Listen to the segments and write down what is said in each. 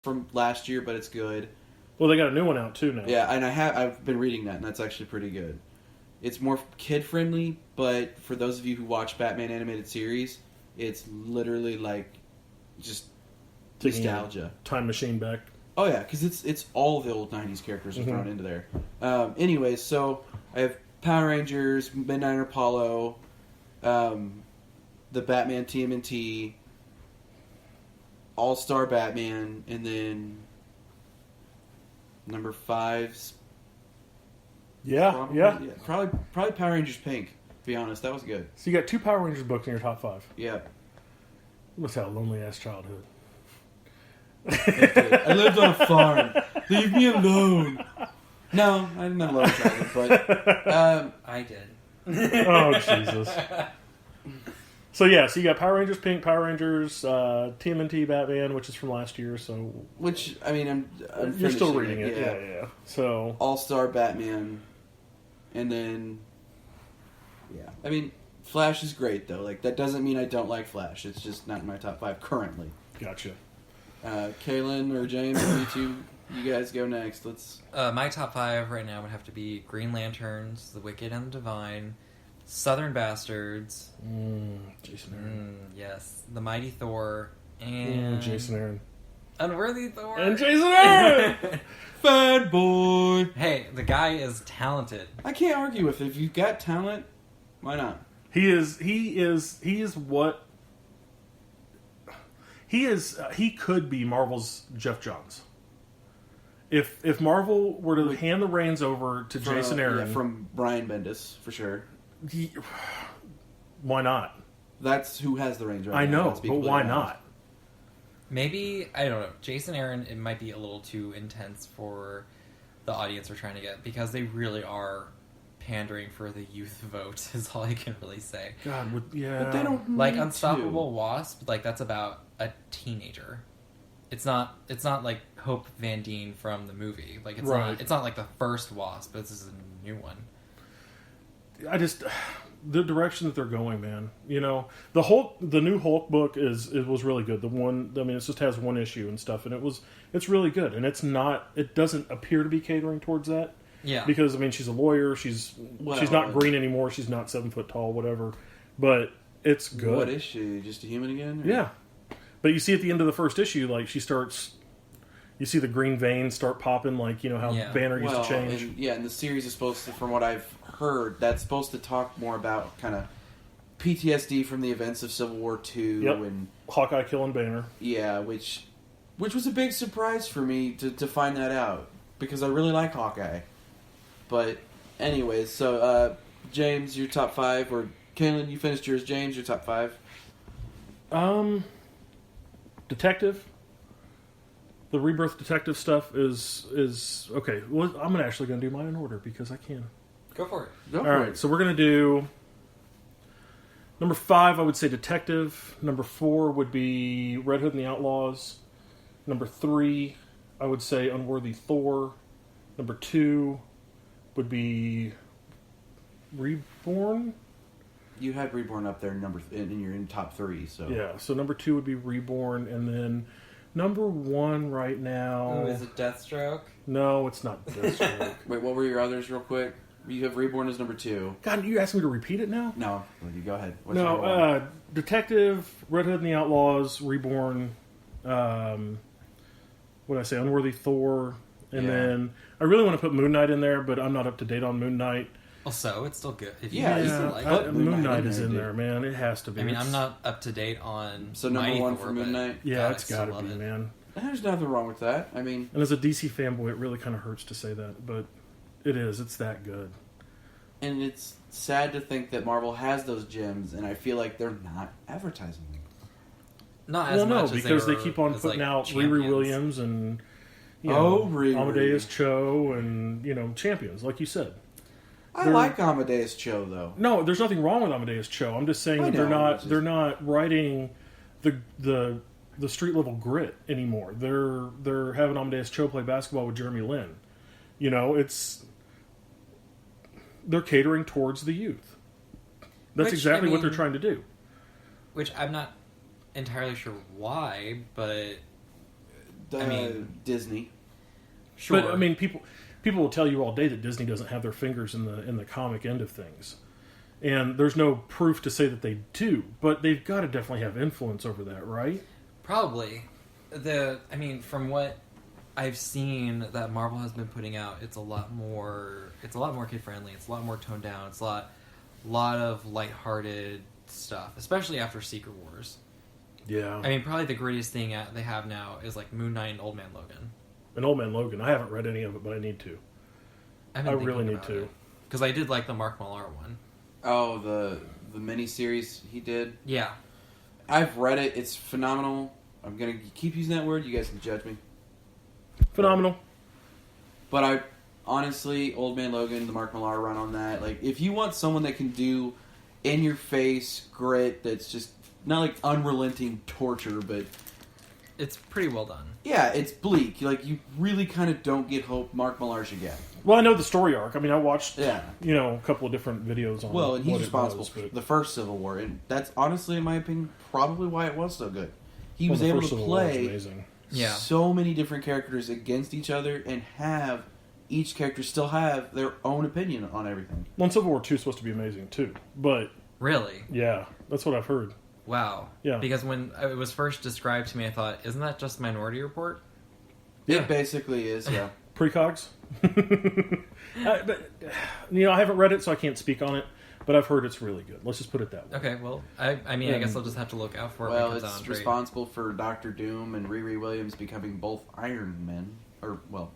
from last year, but it's good. Well, they got a new one out too now. Yeah, and I've been reading that, and that's actually pretty good. It's more kid friendly, but for those of you who watch Batman animated series, it's literally like just Taking nostalgia. Time machine back. Oh yeah, because it's all the old '90s characters are thrown into there. Anyways, so I have Power Rangers, Midnight Apollo, the Batman TMNT, All Star Batman, and then number 5's. Probably Power Rangers Pink. To be honest, that was good. So you got 2 Power Rangers books in your top 5. Yeah. You must have a lonely ass childhood. I lived on a farm. Leave me alone. No, I didn't have a love childhood, but I did. Oh Jesus! So yeah, so you got Power Rangers Pink, Power Rangers TMNT Batman, which is from last year. So which I mean, I'm you're still reading it. Yeah. So All Star Batman, and then I mean, Flash is great though. Like that doesn't mean I don't like Flash. It's just not in my top 5 currently. Gotcha. Kalen or James, you guys go next. Let's. My top 5 right now would have to be Green Lanterns, The Wicked and the Divine, Southern Bastards, Jason Aaron, yes, The Mighty Thor, and Jason Aaron, Unworthy Thor, and Jason Aaron, Bad boy. Hey, the guy is talented. I can't argue with it. If you've got talent, why not? He could be Marvel's Jeff Johns. If Marvel were to hand the reins over to Jason Aaron from Brian Bendis for sure, why not? That's who has the reins right I now. know, but why not? Maybe, I don't know, Jason Aaron, it might be a little too intense for the audience we're trying to get, because they really are pandering for the youth vote, is all I can really say. God, but they don't like need Unstoppable Wasp, like that's about a teenager. It's not like Hope Van Dien from the movie. Like it's not like the first Wasp, but this is a new one. The direction that they're going, man. You know, the new Hulk book was really good. The one, I mean, it just has one issue and stuff, and it's really good. And it doesn't appear to be catering towards that. Yeah. Because I mean, she's a lawyer. She's not green anymore. She's not 7 foot tall, whatever. But it's good. What is she? Just a human again? Or? Yeah. But you see at the end of the first issue, like you see the green veins start popping, like, you know, how Banner used to change. And the series is supposed to, from what I've heard, that's supposed to talk more about kind of PTSD from the events of Civil War II. Yep. And Hawkeye killing Banner. Yeah, which was a big surprise for me to find that out, because I really like Hawkeye. But anyways, so James, your top 5, or Kalen, you finished yours. James, your top 5. Detective. The Rebirth Detective stuff is okay. Well, I'm actually going to do mine in order because I can. Go for it. All right, so we're going to do number 5. I would say Detective. Number 4 would be Red Hood and the Outlaws. Number 3, I would say Unworthy Thor. Number 2 would be Reborn. You had Reborn up there in your top 3. So yeah. So number 2 would be Reborn, and then number 1 right now. Oh, is it Deathstroke? No, it's not Deathstroke. Wait, what were your others, real quick? You have Reborn as number 2. God, you asked me to repeat it now? No, you go ahead. What's Detective, Red Hood and the Outlaws, Reborn. What did I say? Unworthy Thor, and then I really want to put Moon Knight in there, but I'm not up to date on Moon Knight. Also, it's still good. If you still like it. Moon Knight is in there, man. It has to be. I mean, I'm not up to date on. So number 1 for Moon Knight. Yeah, it's got to be, man. There's nothing wrong with that. I mean, and as a DC fanboy, it really kind of hurts to say that, but it is. It's that good. And it's sad to think that Marvel has those gems, and I feel like they're not advertising them. Not as much because they keep on putting out Riri Williams and Amadeus Cho and champions, like you said. I like Amadeus Cho, though. No, there's nothing wrong with Amadeus Cho. I'm just saying that they're not writing the street level grit anymore. They're having Amadeus Cho play basketball with Jeremy Lin. They're catering towards the youth. That's exactly what they're trying to do. Which I'm not entirely sure why, but I mean, Disney. sure. But I mean, people will tell you all day that Disney doesn't have their fingers in the comic end of things, and there's no proof to say that they do. But they've got to definitely have influence over that, right? Probably. From what I've seen that Marvel has been putting out, it's a lot more kid friendly. It's a lot more toned down. It's a lot of lighthearted stuff, especially after Secret Wars. Yeah. I mean, probably the greatest thing they have now is like Moon Knight and Old Man Logan. And Old Man Logan, I haven't read any of it, but I need to. I really need to. Because I did like the Mark Millar one. Oh, the miniseries he did? Yeah. I've read it. It's phenomenal. I'm going to keep using that word. You guys can judge me. Phenomenal. But I honestly, Old Man Logan, the Mark Millar run on that, like, if you want someone that can do in-your-face grit that's just not like unrelenting torture, but It's pretty well done. yeah, it's bleak. Like, you really kind of don't get hope Mark Millar should get. Well, I know the story arc. I mean, I watched Yeah. a couple of different videos on Well, and he's what it responsible was, for but- the first Civil War, and that's honestly, in my opinion, probably why it was so good. He was the able first to Civil War was play amazing. Yeah. so many different characters against each other and have each character still have their own opinion on everything. Well, and Civil War 2 is supposed to be amazing, too. But, Really? yeah, that's what I've heard. Wow. Yeah. Because when it was first described to me, I thought, isn't that just Minority Report? Yeah. It basically is, yeah. Precogs? But, I haven't read it, so I can't speak on it. But I've heard it's really good. Let's just put it that way. Okay, well, I guess I'll just have to look out for it Well, when it comes it's out. responsible for Doctor Doom and Riri Williams becoming both Iron Men.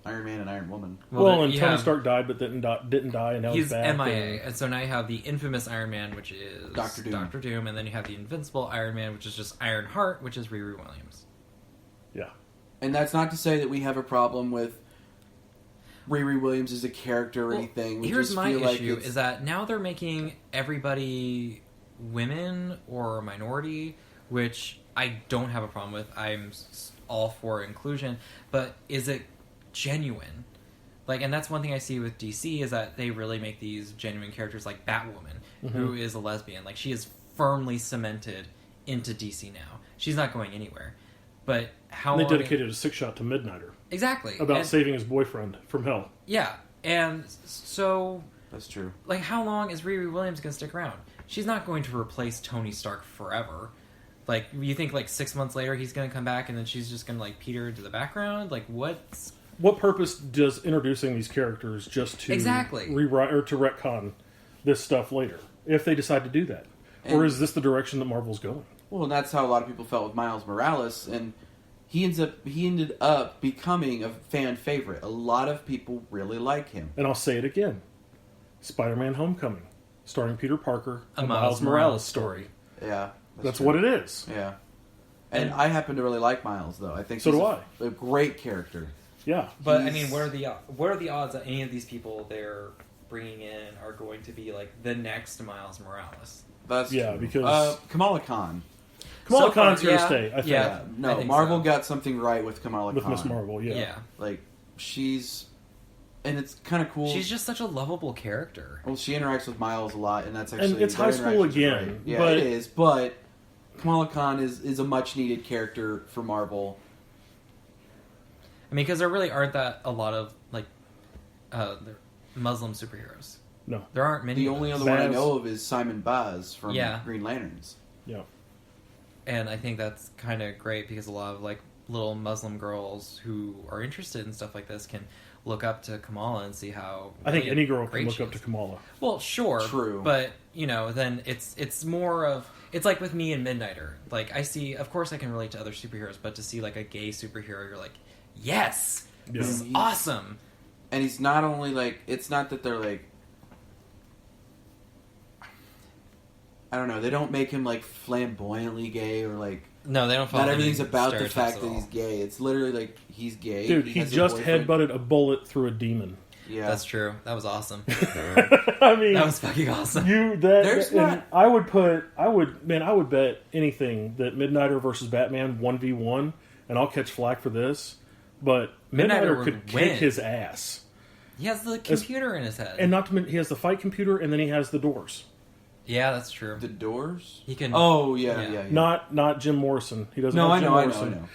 Iron Man and Iron Woman. Well, and Tony Stark died, but didn't die, and now he's back. MIA, and so now you have the infamous Iron Man, which is Dr. Doom. and then you have the invincible Iron Man, which is just Iron Heart, which is Riri Williams. Yeah. And that's not to say that we have a problem with Riri Williams as a character or anything. We Here's just my feel issue, like is that now they're making everybody women or minority, which I don't have a problem with. I'm all for inclusion, but is it genuine? Like, and that's one thing I see with DC is that they really make these genuine characters, like Batwoman, who is a lesbian. Like, she is firmly cemented into DC now. She's not going anywhere. But how They dedicated a 6-shot to Midnighter. Exactly. About saving his boyfriend from hell. Yeah. And so, that's true. like, how long is Riri Williams going to stick around? She's not going to replace Tony Stark forever. Like, you think, like, 6 months later he's going to come back and then she's just going to, like, peter into the background? Like, what purpose does introducing these characters just to rewrite or to retcon this stuff later, if they decide to do that? Or is this the direction that Marvel's going? Well, and that's how a lot of people felt with Miles Morales, and he ended up becoming a fan favorite. A lot of people really like him. And I'll say it again. Spider-Man Homecoming, starring Peter Parker, a Miles Morales story. Yeah. That's what it is. Yeah. And I happen to really like Miles, though. I think so he's do a great character. Yeah. But, I mean, what are the odds that any of these people they're bringing in are going to be, like, the next Miles Morales? That's true. Because Kamala Khan. Kamala Khan's here to stay, I think. Yeah, no, I think Marvel so. got something right with Kamala Khan. With Miss Marvel, Yeah. Like, and it's kind of cool. She's just such a lovable character. Well, she interacts with Miles a lot, and that's actually... And it's high school again. Yeah, but it is, but Kamala Khan is a much-needed character for Marvel. I mean, because there really aren't that a lot of, like, Muslim superheroes. No. There aren't many. The only other one I know of is Simon Baz from Green Lanterns. Yeah. And I think that's kind of great because a lot of, like, little Muslim girls who are interested in stuff like this can look up to Kamala and see how... I think any girl can great look she up to is. Kamala. Well, sure. True. But, then it's more of... It's like with me and Midnighter. Like, I see... Of course I can relate to other superheroes, but to see, like, a gay superhero, you're like, yes! Yeah. This is awesome! And he's not only, like... It's not that they're, like... I don't know. They don't make him, like, flamboyantly gay or, like... No, they don't follow Not everything's any about the stereotypes fact at that all. he's gay. It's literally, like, he's gay. Dude, he has a just boyfriend. headbutted a bullet through a demon. Yeah. That's true. That was awesome. I mean... That was fucking awesome. I would bet anything that Midnighter versus Batman 1v1, and I'll catch flack for this, but Midnighter could kick his ass. He has the computer in his head. And not to mention, he has the fight computer, and then he has the doors. Yeah, that's true. The Doors? He can. Oh, yeah. Not Jim Morrison. He doesn't. No, like I Jim know. Morrison.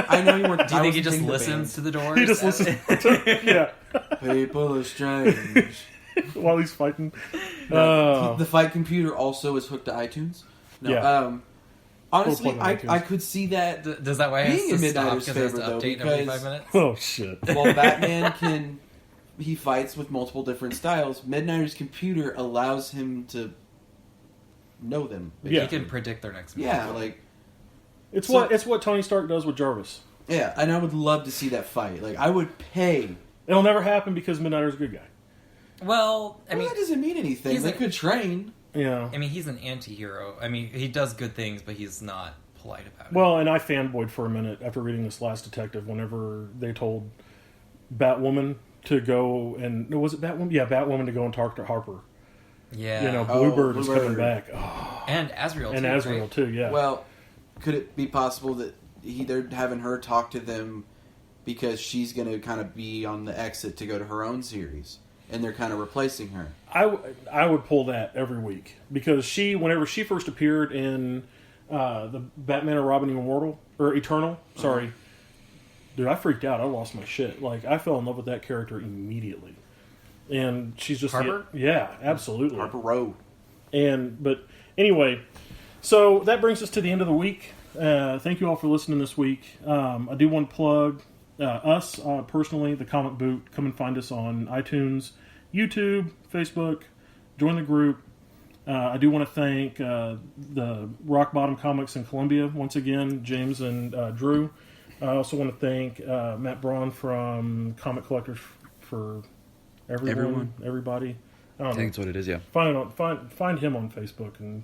I know you weren't. Do you think he just listens to the Doors? He just listens to yeah. People are strange. While he's fighting. The fight computer also is hooked to iTunes. No, Yeah. Honestly, We'll plug on iTunes. I could see that. Does that why Being it has a to stop Midnighter's because it has to favorite, though, update every 5 because- minutes? Oh shit. While Batman he fights with multiple different styles. Midnighter's computer allows him to know them. Yeah. He can predict their next move. Yeah, like It's So- what Tony Stark does with Jarvis. yeah, and I would love to see that fight. Like I would pay. It'll never happen because Midnighter's a good guy. Well, I Well, mean, that doesn't mean anything. he's They a- could train. Yeah. he's an anti-hero. I mean, he does good things, but he's not polite about it. Well, and I fanboyed for a minute after reading this last Detective whenever they told Batwoman to go and... Was it Batwoman? Yeah, Batwoman to go and talk to Harper. yeah. You know, Oh, Bluebird is Bluebird. coming back. Oh, and Azrael, and too, Azrael, right? too, yeah. Well, could it be possible that they're having her talk to them because she's going to kind of be on the exit to go to her own series, and they're kind of replacing her? I would pull that every week because whenever she first appeared in the Batman and Robin Eternal, sorry, dude, I freaked out. I lost my shit. Like I fell in love with that character immediately, and she's just Harper? yeah, absolutely. Harper Row. But anyway, so that brings us to the end of the week. Thank you all for listening this week. I do want to plug us personally, the Comic Boot. Come and find us on iTunes, YouTube, Facebook. Join the group. I do want to thank the Rock Bottom Comics in Columbia once again, James and Drew. I also want to thank Matt Braun from Comic Collectors for everybody. I don't know. that's what it is, yeah. Find him on Facebook and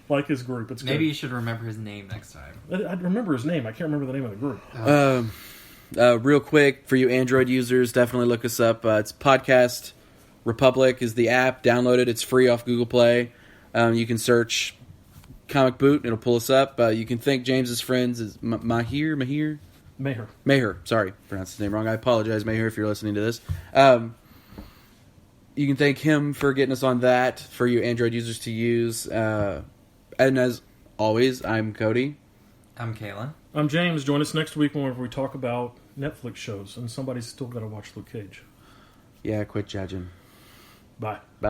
like his group. It's Maybe good. you should remember his name next time. I remember his name. I can't remember the name of the group. Real quick, for you Android users, definitely look us up. It's Podcast Republic is the app. Download it. It's free off Google Play. You can search Comic Boot. It'll pull us up. You can thank James's friends as Mahir. Maher. Sorry, pronounced his name wrong. I apologize, Mahir, if you're listening to this. You can thank him for getting us on that for you Android users to use. And as always, I'm Cody. I'm Kalen. I'm James. Join us next week whenever we talk about Netflix shows, and somebody's still got to watch Luke Cage. Yeah, quit judging. Bye. Bye.